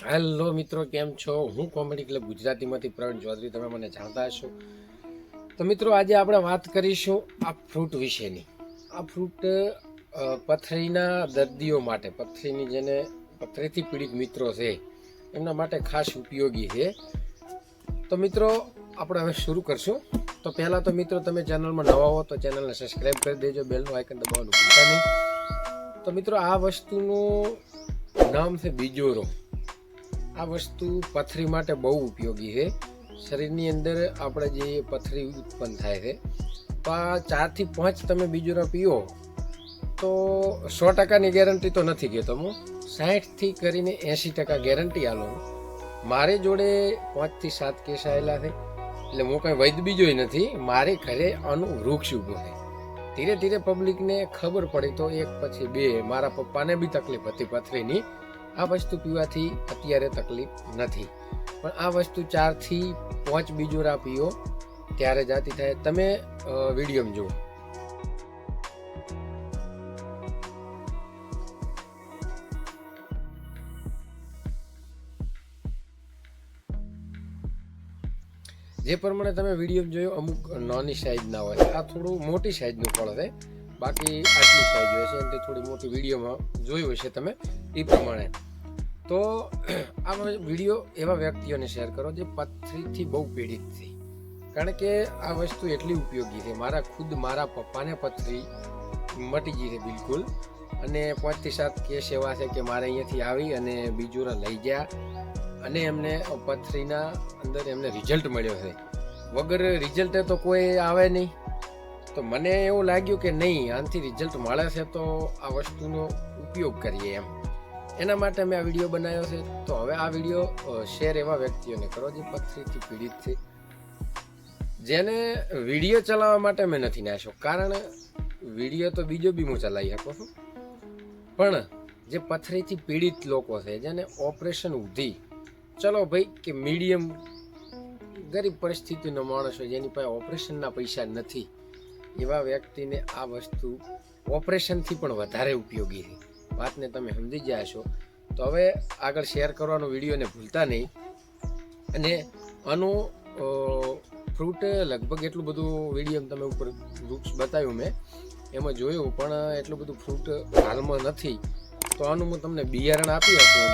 Hello મિત્રો, કેમ છો? હું કોમેડી ક્લબ ગુજરાતીમાંથી પ્રવીણ ચૌધરી, તમે મને જાણતા હશો. તો મિત્રો, આજે આપણે વાત કરીશું આ ફ્રૂટ વિશેની. આ ફ્રૂટ પથરીના દર્દીઓ માટે, પથરીની જેને પથરીથી પીડિત મિત્રો છે એમના માટે ખાસ ઉપયોગી છે. તો મિત્રો, આપણે હવે શરૂ કરશું. તો પહેલાં તો મિત્રો, તમે ચેનલમાં નવા હો તો ચેનલને સબસ્ક્રાઈબ કરી દેજો, બેલનું આઇકન દબાવવાનું ભૂલતા નહીં. તો મિત્રો, આ વસ્તુનું નામ છે બીજોરો. આ વસ્તુ પથરી માટે બહુ ઉપયોગી છે. શરીરની અંદર આપણે જે પથરી ઉત્પન્ન થાય છે, તો આ 4 થી 5 તમે બીજોરા પીઓ તો 100%ની ગેરંટી તો નથી કહેતો હું, 60થી કરીને 80% ગેરંટી આલો. મારી જોડે 5 થી 7 કેસ આવેલા છે, એટલે હું કંઈ વૈદ બીજોય નથી. મારે ઘરે આનું વૃક્ષ ઊભું છે. ધીરે ધીરે પબ્લિકને ખબર પડી તો એક પછી બે, મારા પપ્પાને બી તકલીફ હતી પથરીની. આ વસ્તુ પીવાથી અત્યારે તકલીફ નથી, પણ આ વસ્તુ 4 થી 5 બીજોરા પીઓ ત્યારે જાતી થાય. તમે વિડીયોમાં જુઓ. જે પ્રમાણે તમે વિડીયો જોયો, અમુક નાની સાઈઝના હોય, આ થોડું મોટી સાઈઝનું ફળ છે. બાકી આટલી સાઈઝ હોય છે, એનાથી થોડી મોટી વિડીયોમાં જોયું હશે તમે એ પ્રમાણે. તો આ વિડીયો એવા વ્યક્તિઓને શેર કરો જે પથરીથી બહુ પીડિત છે, કારણ કે આ વસ્તુ એટલી ઉપયોગી છે. મારા પપ્પાને પથરી મટી ગઈ છે બિલકુલ, અને 5 થી 7 કેસ એવા છે કે મારે અહીંયાથી આવી અને બીજોરા લઈ ગયા અને એમને પથરીના અંદર એમને રિઝલ્ટ મળ્યો છે. વગર રિઝલ્ટે તો કોઈ આવે નહીં. તો મને એવું લાગ્યું કે નહીં, આનાથી રિઝલ્ટ મળે છે તો આ વસ્તુનો ઉપયોગ કરીએ એમ. એના માટે મેં આ વિડીયો બનાવ્યો છે. તો હવે આ વિડીયો શેર એવા વ્યક્તિઓને કરો જે પથરીથી પીડિત છે. જેને વિડીયો ચલાવવા માટે મેં નથી નાખ્યો, કારણ વિડીયો તો બીજો બી હું ચલાવી શકું છું, પણ જે પથરીથી પીડિત લોકો છે, જેને ઓપરેશન ઉધી, ચલો ભાઈ કે મીડિયમ ગરીબ પરિસ્થિતિનો માણસ હોય, જેની પાસે ઓપરેશનના પૈસા નથી, એવા વ્યક્તિને આ વસ્તુ ઓપરેશનથી પણ વધારે ઉપયોગી છે. વાતને તમે સમજી ગયા છો. તો હવે આગળ શેર કરવાનો વિડીયોને ભૂલતા નહીં. અને આનું ફ્રૂટ લગભગ એટલું બધું વિડીયો તમે ઉપર વૃક્ષ બતાવ્યું મેં એમાં જોયું, પણ એટલું બધું ફ્રૂટ હાલમાં નથી. તો આનું હું તમને બિયારણ આપી આપું.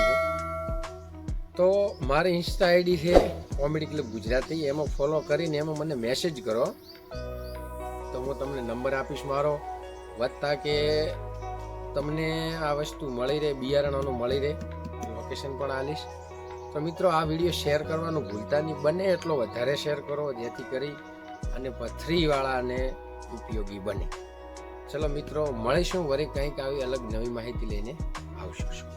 તો મારી ઇન્સ્ટા આઈડી છે કોમેડી ક્લબ ગુજરાતી, એમાં ફોલો કરીને એમાં મને મેસેજ કરો તો હું તમને નંબર આપીશ મારો, વધતા કે તમને આ વસ્તુ મળી રહે, બિયારણોનું મળી રહે, લોકેશન પણ આલીશ. તો મિત્રો, આ વિડીયો શેર કરવાનું ભૂલતા નહીં, બને એટલો વધારે શેર કરો જેથી કરી અને પથરીવાળાને ઉપયોગી બને. ચલો મિત્રો, મળીશું વળી કંઈક આવી અલગ નવી માહિતી લઈને આવશું.